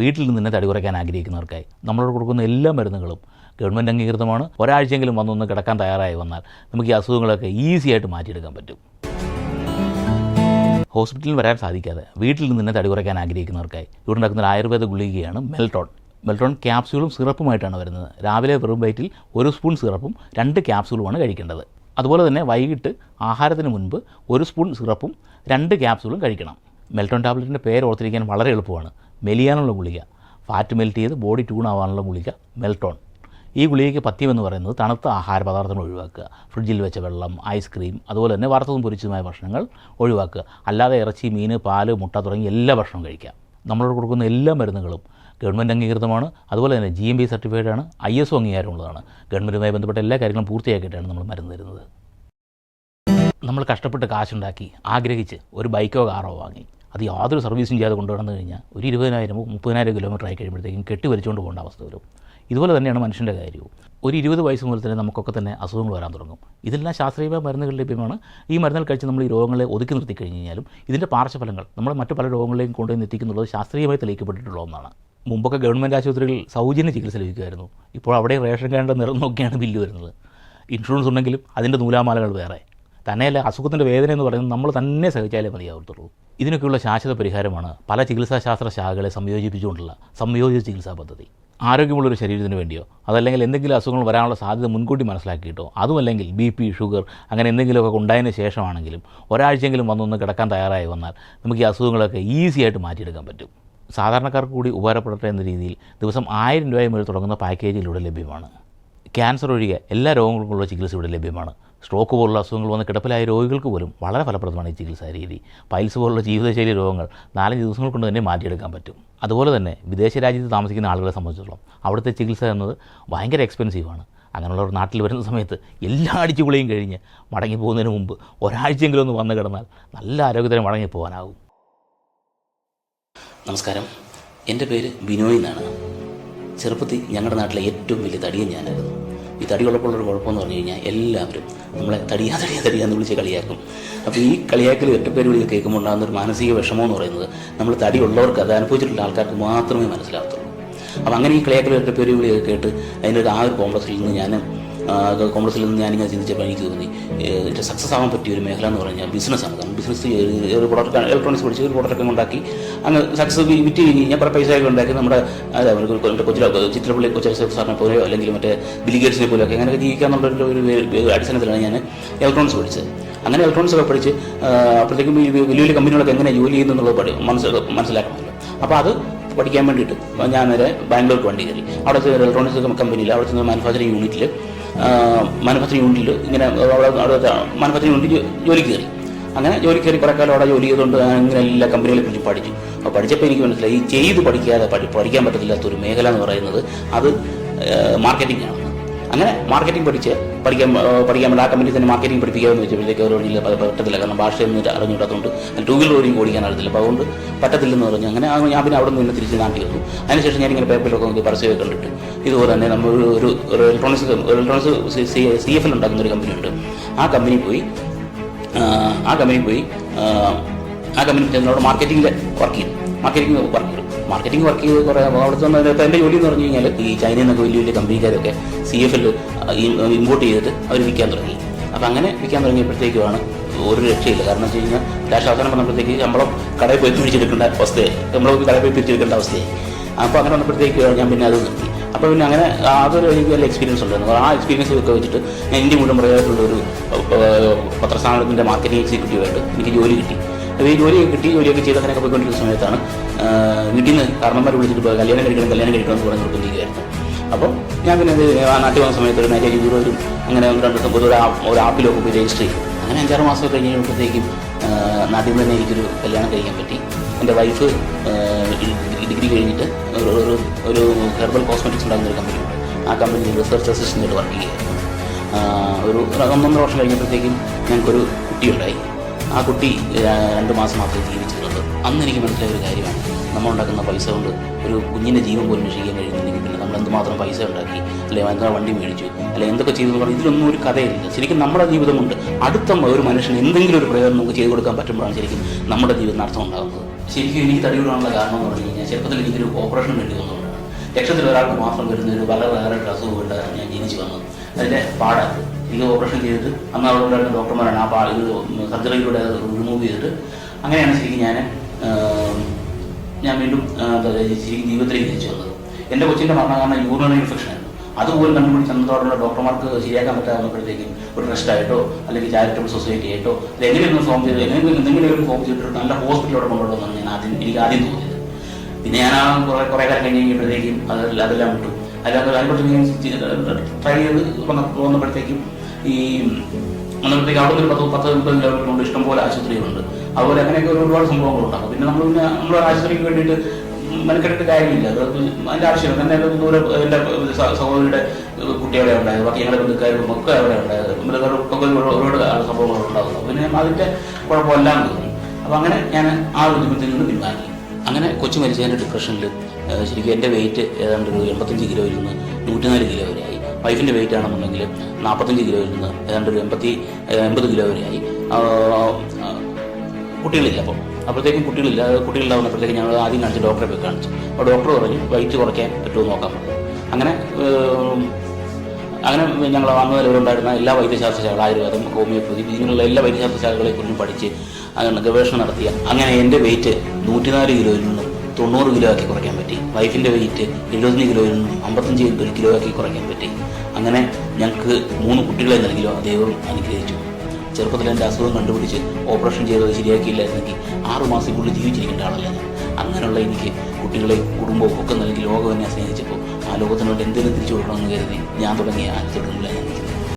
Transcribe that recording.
വീട്ടിൽ നിന്ന് തന്നെ തടി കുറയ്ക്കാൻ ആഗ്രഹിക്കുന്നവർക്കായി നമ്മളോട് കൊടുക്കുന്ന എല്ലാ മരുന്നുകളും ഗവൺമെൻറ് അംഗീകൃതമാണ്. ഒരാഴ്ചയെങ്കിലും വന്നൊന്ന് കിടക്കാൻ തയ്യാറായി വന്നാൽ നമുക്ക് ഈ അസുഖങ്ങളൊക്കെ ഈസി ആയിട്ട് മാറ്റിയെടുക്കാൻ പറ്റും. ഹോസ്പിറ്റലിൽ വരാൻ സാധിക്കാതെ വീട്ടിൽ നിന്ന് തന്നെ തടി കുറയ്ക്കാൻ ആഗ്രഹിക്കുന്നവർക്കായി ഇവിടെ ഉണ്ടാക്കുന്ന ഒരു ആയുർവേദ ഗുളികയാണ് മെൽട്ടോൺ. മെൽട്ടോൺ ക്യാപ്സ്യൂളും സിറപ്പുമായിട്ടാണ് വരുന്നത്. രാവിലെ വെറും വയറ്റിൽ 1 സ്പൂൺ സിറപ്പും 2 ക്യാപ്സ്യൂളുമാണ് കഴിക്കേണ്ടത്. അതുപോലെ തന്നെ വൈകിട്ട് ആഹാരത്തിന് മുൻപ് 1 സ്പൂൺ സിറപ്പും 2 ക്യാപ്സ്യൂളും കഴിക്കണം. മെൽട്ടോൺ ടാബ്ലറ്റിൻ്റെ പേര് ഓർത്തിരിക്കാൻ വളരെ എളുപ്പമാണ്. മെലിയാനുള്ള ഗുളിക, ഫാറ്റ് മെൽറ്റ് ചെയ്ത് ബോഡി ട്യൂൺ ആവാനുള്ള ഗുളിക മെൽട്ടോൺ. ഈ ഗുളികയ്ക്ക് പഥ്യമെന്ന് പറയുന്നത് തണുത്ത ആഹാര പദാർത്ഥങ്ങൾ ഒഴിവാക്കുക, ഫ്രിഡ്ജിൽ വെച്ച വെള്ളം, ഐസ്ക്രീം, അതുപോലെ തന്നെ വറുത്തതും പൊരിച്ചതുമായ ഭക്ഷണങ്ങൾ ഒഴിവാക്കുക. അല്ലാതെ ഇറച്ചി, മീൻ, പാല്, മുട്ട തുടങ്ങി എല്ലാ ഭക്ഷണവും കഴിക്കാം. നമ്മളോട് കൊടുക്കുന്ന എല്ലാ മരുന്നുകളും ഗവൺമെൻറ് അംഗീകൃതമാണ്. അതുപോലെ തന്നെ GMP സർട്ടിഫൈഡ് ആണ്, ISO അംഗീകാരമുള്ളതാണ്. ഗവൺമെൻറ്റുമായി ബന്ധപ്പെട്ട എല്ലാ കാര്യങ്ങളും പൂർത്തിയാക്കിയിട്ടാണ് നമ്മൾ മരുന്ന് തരുന്നത്. നമ്മൾ കഷ്ടപ്പെട്ട് കാശുണ്ടാക്കി ആഗ്രഹിച്ച് ഒരു ബൈക്കോ കാറോ വാങ്ങി അത് യാതൊരു സർവീസും ചെയ്യാതെ കൊണ്ടുവന്നു കഴിഞ്ഞാൽ ഒരു 20,000 30,000 കിലോമീറ്റർ ആയി കഴിയുമ്പോഴത്തേക്കും കെട്ടി വലിച്ചുകൊണ്ട് പോകേണ്ട അവസ്ഥ വരും. ഇതുപോലെ തന്നെയാണ് മനുഷ്യൻ്റെ കാര്യവും. ഒരു 20 വയസ്സ് മുതൽ തന്നെ നമുക്കൊക്കെ തന്നെ അസുഖങ്ങൾ വരാൻ തുടങ്ങും. ഇതെല്ലാം ശാസ്ത്രീയമായ മരുന്നുകൾ ലഭ്യമാണ്. ഈ മരുന്നുകൾ കഴിച്ച് നമ്മൾ ഈ രോഗങ്ങളെ ഒതുക്കി നിർത്തി കഴിഞ്ഞ് കഴിഞ്ഞാലും ഇതിൻ്റെ പാർശ്വഫലങ്ങൾ നമ്മളെ മറ്റു പല രോഗങ്ങളിലേക്കും കൊണ്ടുവന്ന് എത്തിക്കുന്നുള്ളത് ശാസ്ത്രീയമായി തെളിയിക്കപ്പെട്ടിട്ടുള്ള ഒന്നാണ്. മുമ്പൊക്കെ ഗവൺമെൻറ് ആശുപത്രികളിൽ സൗജന്യ ചികിത്സ ലഭിക്കുമായിരുന്നു. ഇപ്പോൾ അവിടെ റേഷൻ കാർഡിൻ്റെ നിറം നോക്കിയാണ് ബില്ല് വരുന്നത്. ഇൻഷുറൻസ് ഉണ്ടെങ്കിലും അതിൻ്റെ നൂലാമാലകൾ വേറെ. തന്നെയല്ല, അസുഖത്തിൻ്റെ വേദന എന്ന് പറയുന്നത് നമ്മൾ തന്നെ സഹിച്ചാലേ മതിയാവത്തുള്ളൂ. ഇതിനൊക്കെയുള്ള ശാശ്വത പരിഹാരമാണ് പല ചികിത്സാശാസ്ത്ര ശാഖകളെ സംയോജിപ്പിച്ചുകൊണ്ടുള്ള സംയോജിത ചികിത്സാ പദ്ധതി. ആരോഗ്യമുള്ളൊരു ശരീരത്തിന് വേണ്ടിയോ അതല്ലെങ്കിൽ എന്തെങ്കിലും അസുഖങ്ങൾ വരാനുള്ള സാധ്യത മുൻകൂട്ടി മനസ്സിലാക്കിയിട്ടോ, അതുമല്ലെങ്കിൽ BP, ഷുഗർ അങ്ങനെ എന്തെങ്കിലുമൊക്കെ ഉണ്ടായതിന് ശേഷമാണെങ്കിലും ഒരാഴ്ചയെങ്കിലും വന്നൊന്ന് കിടക്കാൻ തയ്യാറായി വന്നാൽ നമുക്ക് ഈ അസുഖങ്ങളൊക്കെ ഈസി ആയിട്ട് മാറ്റിയെടുക്കാൻ പറ്റും. സാധാരണക്കാർക്ക് കൂടി ഉപകാരപ്പെടട്ടെ എന്ന രീതിയിൽ ദിവസം 1000 രൂപ മുതൽ തുടങ്ങുന്ന പാക്കേജിലൂടെ ലഭ്യമാണ്. ക്യാൻസർ ഒഴികെ എല്ലാ രോഗങ്ങൾക്കുള്ള ചികിത്സ ഇവിടെ ലഭ്യമാണ്. സ്ട്രോക്ക് പോലുള്ള അസുഖങ്ങൾ വന്ന് കിടപ്പിലായ രോഗികൾക്ക് പോലും വളരെ ഫലപ്രദമാണ് ഈ ചികിത്സാ രീതി. പൈൽസ് പോലുള്ള ജീവിതശൈലി രോഗങ്ങൾ 4-5 ദിവസങ്ങൾ കൊണ്ട് തന്നെ മാറ്റിയെടുക്കാൻ പറ്റും. അതുപോലെ തന്നെ വിദേശ രാജ്യത്ത് താമസിക്കുന്ന ആളുകളെ സംബന്ധിച്ചിടത്തോളം അവിടുത്തെ ചികിത്സ എന്നത് ഭയങ്കര എക്സ്പെൻസീവാണ്. അങ്ങനെയുള്ളവർ നാട്ടിൽ വരുന്ന സമയത്ത് എല്ലാ അടിച്ചുപൊളിയും കഴിഞ്ഞ് മടങ്ങി പോകുന്നതിന് മുമ്പ് ഒരാഴ്ചയെങ്കിലും ഒന്ന് വന്ന് കിടന്നാൽ നല്ല ആരോഗ്യത്തിന് മടങ്ങിപ്പോകാനാകും. നമസ്കാരം, എൻ്റെ പേര് ബിനോയ് എന്നാണ്. ചെറുപ്പത്തിൽ ഞങ്ങളുടെ നാട്ടിലെ ഏറ്റവും വലിയ തടിയൻ ഞാനായിരുന്നു. ഈ തടിയുള്ളപ്പോഴുള്ളൊരു കുഴപ്പമെന്ന് പറഞ്ഞു കഴിഞ്ഞാൽ എല്ലാവരും നമ്മളെ തടിയാന്ന് വിളിച്ച് കളിയാക്കും. അപ്പോൾ ഈ കളിയാക്കൽ ഒറ്റപ്പേര് വിളിയൊക്കെ കേൾക്കുമ്പോൾ ഉണ്ടാകുന്നൊരു മാനസിക വിഷമം എന്ന് പറയുന്നത് നമ്മൾ തടിയുള്ളവർക്ക്, അത് അനുഭവിച്ചിട്ടുള്ള ആൾക്കാർക്ക് മാത്രമേ മനസ്സിലാകത്തുള്ളൂ. അപ്പോൾ അങ്ങനെ ഈ കളിയാക്കൽ ഒറ്റപ്പേര് വിളിയൊക്കെ കേട്ട് അതിൻ്റെ ഒരു കോംപ്ലക്സിൽ നിന്ന് ഞാനിങ്ങനെ ചിന്തിച്ചപ്പോൾ എനിക്ക് തോന്നി സക്സസ് ആവാൻ പറ്റിയ ഒരു മേഖല എന്ന് പറഞ്ഞാൽ ബിസിനസ്സാണ്. കാരണം ബിസിനസ് ഒരു പ്രൊഡക്റ്റ്, ഇലക്ട്രോണിക്സ് പഠിച്ച് ഒരു പ്രൊഡക്റ്റൊക്കെ ഉണ്ടാക്കി അങ്ങ് സക്സസ് വിറ്റ് കഴിഞ്ഞ് കഴിഞ്ഞാൽ കുറേ പൈസയൊക്കെ ഉണ്ടാക്കി നമ്മുടെ ചിത്രപ്പള്ളി സാറിനെ പോലെയോ അല്ലെങ്കിൽ മറ്റേ ബിലിഗേറ്റ്സിനെ പോലെയോ ഒക്കെ അങ്ങനെയൊക്കെ ജീവിക്കാന്നുള്ളൊരു ഒരു അടിസ്ഥാനത്തിലാണ് ഞാൻ ഇലക്ട്രോണിക്സ് പഠിച്ചത്. അങ്ങനെ ഇലക്ട്രോണിക്സ് ഒക്കെ പഠിച്ച് അപ്പോഴത്തേക്കും ഈ വലിയ വലിയ കമ്പനികളൊക്കെ എങ്ങനെ ജോലി ചെയ്യുന്നുള്ളത് മനസ്സിലാക്കണമല്ലോ. അപ്പോൾ അത് പഠിക്കാൻ വേണ്ടിയിട്ട് ഞാൻ നേരെ ബാംഗ്ലൂർക്ക് വണ്ടി കയറി. അവിടുത്തെ ഇലക്ട്രോണിക്സ് കമ്പനിയിൽ അവിടെ ചെന്ന മാനുഫാക്ചറിങ് യൂണിറ്റിൽ ഇങ്ങനെ മാനുഫാക്ചറിങ് യൂണിറ്റ് ജോലിക്ക് കയറി. അങ്ങനെ ജോലിക്ക് കയറി കുറേ കാലം അവിടെ ജോലി ചെയ്തുകൊണ്ട് അങ്ങനെ എല്ലാ കമ്പനികളെ കുറിച്ച് പഠിച്ചു. അപ്പോൾ പഠിച്ചപ്പോൾ എനിക്ക് മനസ്സിലായി ഈ ചെയ്ത് പഠിക്കാതെ പഠിക്കാൻ പറ്റത്തില്ലാത്തൊരു മേഖല എന്ന് പറയുന്നത് അത് മാർക്കറ്റിംഗ് ആണ്. അങ്ങനെ മാർക്കറ്റിംഗ് പഠിക്കാൻ വേണ്ടി ആ കമ്പനി തന്നെ മാർക്കറ്റിംഗ് പഠിപ്പിക്കാമെന്ന് വെച്ചപ്പോഴത്തേക്ക് അവരോട് പറ്റത്തില്ല. കാരണം ഭാഷയൊന്നും അറിഞ്ഞുകൂടാത്തതുകൊണ്ട് 2 വീലർ ഓടിയും ഓടിക്കാൻ അറിയത്തില്ല. അപ്പോൾ അതുകൊണ്ട് പറ്റത്തില്ലെന്ന് പറഞ്ഞു. അങ്ങനെ ഞാൻ പിന്നെ അവിടെ നിന്ന് തിരിച്ച് നാട്ടിൽ വന്നു. അതിനുശേഷം ഞാനിങ്ങനെ പേപ്പറിലൊക്കെ നോക്കി പരസ്യമൊക്കെ കണ്ടിട്ട് ഇതുപോലെ തന്നെ നമ്മൾ ഒരു ഇലക്ട്രോണിക്സ് CFL ഉണ്ടാക്കുന്ന ഒരു കമ്പനിയുണ്ട്. ആ കമ്പനി പോയി ചെന്നോട് മാർക്കറ്റിംഗ് വർക്ക് ചെയ്ത് കുറേ അവിടെ ചെന്ന് എൻ്റെ ജോലി എന്ന് പറഞ്ഞു കഴിഞ്ഞാൽ ഈ ചൈനയിൽ നിന്നൊക്കെ വലിയ വലിയ കമ്പനിക്കാരൊക്കെ CFL ഇമ്പോർട്ട് ചെയ്തിട്ട് അവർ വിൽക്കാൻ തുടങ്ങി. അപ്പോൾ അങ്ങനെ വിൽക്കാൻ തുടങ്ങിയപ്പോഴത്തേക്കുമാണ് ഒരു രക്ഷയില്ല. കാരണം വെച്ച് കഴിഞ്ഞാൽ ക്യാഷ് അവസാനം വന്നപ്പോഴത്തേക്ക് ശമ്പളം കടയിൽ പോയി പിടിച്ചെടുക്കേണ്ട അവസ്ഥയായി. അപ്പോൾ അങ്ങനെ വന്നപ്പോഴത്തേക്ക് ഞാൻ പിന്നെ അത് നിർത്തി. അപ്പോൾ പിന്നെ അങ്ങനെ അതൊരു എനിക്ക് വലിയ എക്സ്പീരിയൻസ് ഉണ്ടായിരുന്നു. ആ എക്സ്പീരിയൻസ് ഒക്കെ വെച്ചിട്ട് ഞാൻ ഇന്ത്യ മുഴുവൻ പറയായിട്ടുള്ളൊരു പത്രസ്ഥാപനത്തിൻ്റെ മാർക്കറ്റിംഗ് എക്സിക്യൂട്ടീവായിട്ട് എനിക്ക് ജോലി കിട്ടി. അപ്പോൾ ഈ ജോലിയൊക്കെ ചെയ്ത് അങ്ങനെയൊക്കെ പോയിക്കൊണ്ടിരിക്കുന്ന സമയത്താണ് വീട്ടിൽ നിന്ന് കാരണന്മാർ വിളിച്ചിട്ട് കല്യാണം കഴിക്കണം എന്ന് പറഞ്ഞ് നിർബന്ധിക്കുകയായിരുന്നു. അപ്പോൾ ഞാൻ പിന്നെ നാട്ടിൽ വന്ന സമയത്ത് ഒരു മാരേജ് ബ്യൂറോയിലും അങ്ങനെ 2 ദിവസം ഒരു ആപ്പിലൊക്കെ പോയി രജിസ്റ്റർ ചെയ്തു. അങ്ങനെ 5-6 മാസം കഴിഞ്ഞ് കഴിയുമ്പോഴത്തേക്കും നാട്ടിൽ നിന്ന് തന്നെ എനിക്കൊരു കല്യാണം കഴിക്കാൻ പറ്റി. എൻ്റെ വൈഫ് ഡിഗ്രി കഴിഞ്ഞിട്ട് ഒരു ഹെർബൽ കോസ്മെറ്റിക്സ് ഉണ്ടാകുന്ന ഒരു കമ്പനിയുണ്ട്. ആ കമ്പനിയിൽ റിസർച്ച് അസിസ്റ്റൻ്റായിട്ട് വർക്ക് ചെയ്യുകയായിരുന്നു. ഒരു 1-1.5 വർഷം കഴിഞ്ഞപ്പോഴത്തേക്കും ഞങ്ങൾക്കൊരു കുട്ടിയുണ്ടായി. ആ കുട്ടി 2 മാസം മാത്രമേ ജീവിച്ചിട്ടുള്ളൂ. അന്ന് എനിക്ക് മനസ്സിലായ ഒരു കാര്യമാണ്, നമ്മളുണ്ടാക്കുന്ന പൈസ കൊണ്ട് ഒരു കുഞ്ഞിൻ്റെ ജീവൻ പോലും രക്ഷിക്കാൻ കഴിയുന്നില്ലെങ്കിൽ പിന്നെ നമ്മൾ എന്തുമാത്രം പൈസ ഉണ്ടാക്കി, അല്ലെങ്കിൽ എന്താ വണ്ടി മേടിച്ചു, അല്ലെങ്കിൽ എന്തൊക്കെ ചെയ്തെന്ന് പറഞ്ഞാൽ ഇതിലൊന്നും ഒരു കഥയില്ല. ശരിക്കും നമ്മുടെ ജീവിതം കൊണ്ട് അടുത്ത ഒരു മനുഷ്യന് എന്തെങ്കിലും ഒരു പ്രയോജനം നമുക്ക് ചെയ്തു കൊടുക്കാൻ പറ്റുമ്പോഴാണ് ശരിക്കും നമ്മുടെ ജീവിതത്തിന് അർത്ഥം ഉണ്ടാകുന്നത്. ശരിക്കും എനിക്ക് തടി കൂടാനുള്ള കാരണം എന്ന് പറഞ്ഞു കഴിഞ്ഞാൽ ചെറുപ്പത്തിൽ എനിക്കൊരു ഓപ്പറേഷൻ വേണ്ടി വന്നതുകൊണ്ടാണ്. ലക്ഷത്തിൽ ഒരാൾക്ക് മാത്രം വരുന്ന ഒരു വളരെ അസുഖമായിട്ട് ഞാൻ ജനിച്ചു വന്നത്. അതിൻ്റെ പാടാണ്. എനിക്ക് ഓപ്പറേഷൻ ചെയ്തിട്ട് അന്ന് അവിടെ ഉണ്ടായിരുന്ന ഡോക്ടർമാരാണ് ആ ഇത് സർജറിയിലൂടെ അത് റിമൂവ് ചെയ്തിട്ട് അങ്ങനെയാണ് ശരിക്കും ഞാൻ വീണ്ടും ശരിക്കും ജീവിതത്തിലേക്ക് തിരിച്ചു വന്നത്. എൻ്റെ കൊച്ചിൻ്റെ മരണം കാരണം യൂറിനറി ഇൻഫെക്ഷൻ ആയിരുന്നു. അതുപോലും കണ്ടുപിടിച്ച് അന്നത്തോടുള്ള ഡോക്ടർമാർക്ക് ശരിയാക്കാൻ പറ്റാകുമ്പോഴത്തേക്കും ഒരു ട്രസ്റ്റായിട്ടോ അല്ലെങ്കിൽ ചാരിറ്റബിൾ സൊസൈറ്റി ആയിട്ടോ എങ്ങനെയൊന്നും ഫോം ചെയ്ത് എന്തെങ്കിലും ഒരു ഫോം ചെയ്തിട്ട് നല്ല ഹോസ്പിറ്റലോടെ കൊണ്ടുവരണമെന്നാണ് എനിക്ക് ആദ്യം തോന്നിയത്. പിന്നെ ഞാൻ ആ കുറേ കാലം കഴിഞ്ഞ് കഴിഞ്ഞപ്പോഴത്തേക്കും അതെല്ലാം വിട്ടു. അതിനകത്ത് ട്രൈ ചെയ്ത് വന്നപ്പോഴത്തേക്കും അവിടെ ഒരു 10-30 കിലോമീറ്ററുണ്ട്, ഇഷ്ടംപോലെ ആശുപത്രികളുണ്ട്. അതുപോലെ അങ്ങനെയൊക്കെ ഒരുപാട് സംഭവങ്ങളുണ്ടാകും. പിന്നെ നമ്മൾ ആശുപത്രിക്ക് വേണ്ടിയിട്ട് മെനക്കെട്ടിട്ട് കാര്യമില്ല. അതിൻ്റെ ആവശ്യമില്ല. തന്നെ ദൂരെ എൻ്റെ സഹോദരിയുടെ കുട്ടികളെ ഉണ്ടായത്, ബാക്കി ഞങ്ങളുടെ ബന്ധുക്കാരും ഒക്കെ അവിടെ ഉണ്ടായത്, ബന്ധുക്കാർക്കൊക്കെ ഒരുപാട് സംഭവങ്ങളുണ്ടാകുന്നു. പിന്നെ അതിൻ്റെ കുഴപ്പമെല്ലാം തോന്നി. അപ്പോൾ അങ്ങനെ ഞാൻ ആ ഒരു ബുദ്ധിമുട്ടിൽ നിന്ന് പിൻവാങ്ങി. അങ്ങനെ കൊച്ചു മരിച്ചതിൻ്റെ ഡിപ്രഷനിൽ ശരിക്കും എൻ്റെ വെയിറ്റ് ഏതാണ്ട് 85 കിലോയിൽ നിന്ന് 104 കിലോ വരെയായി. വൈഫിൻ്റെ വെയിറ്റ് ആണെന്നുണ്ടെങ്കിൽ 45 കിലോയിൽ നിന്ന് ഏതാണ്ട് 80 കിലോ വരെയായി. കുട്ടികളില്ല. കുട്ടികളുണ്ടാവുന്നപ്പോഴത്തേക്ക് ഞങ്ങൾ ആദ്യം കാണിച്ച് ഡോക്ടറെ പോയി കാണിച്ചു. അപ്പോൾ ഡോക്ടർ പറഞ്ഞു വെയിറ്റ് കുറയ്ക്കാൻ പറ്റുമോ നോക്കാൻ പറഞ്ഞു. അങ്ങനെ ഞങ്ങൾ വന്നതിലുണ്ടായിരുന്ന എല്ലാ വൈദ്യശാസ്ത്ര ശാഖകൾ, ആയുർവേദം, ഹോമിയോപ്പതി, ഇങ്ങനെയുള്ള എല്ലാ വൈദ്യശാസ്ത്ര ശാഖകളെക്കുറിച്ചും പഠിച്ച് അങ്ങനെ ഗവേഷണം നടത്തിയ അങ്ങനെ എൻ്റെ വെയിറ്റ് 104 കിലോയിൽ നിന്നും 90 കിലോ ആക്കി കുറയ്ക്കാൻ പറ്റി. വൈഫിൻ്റെ വെയിറ്റ് 75 കിലോയിൽ നിന്നും 55 കിലോ ആക്കി കുറയ്ക്കാൻ പറ്റി. അങ്ങനെ ഞങ്ങൾക്ക് 3 കുട്ടികളെ നൽകിയോ ദൈവം അനുഗ്രഹിച്ചു. ചെറുപ്പത്തിൽ എൻ്റെ അസുഖം കണ്ടുപിടിച്ച് ഓപ്പറേഷൻ ചെയ്തത് ശരിയാക്കിയില്ലായിരുന്നെങ്കിൽ 6 മാസത്തിനുള്ളിൽ ജീവിച്ചിരിക്കേണ്ട ആളല്ല ഞാൻ. അങ്ങനെയുള്ള എനിക്ക് കുട്ടികളെ കുടുംബവും ഒക്കെ നൽകി ലോകം എന്നെ സ്നേഹിച്ചപ്പോൾ ആ ലോകത്തിനോട് എന്തെങ്കിലും തിരിച്ചു കൊടുക്കണമെന്ന് കരുതി ഞാൻ തുടങ്ങിയ ആദ്യത്തെ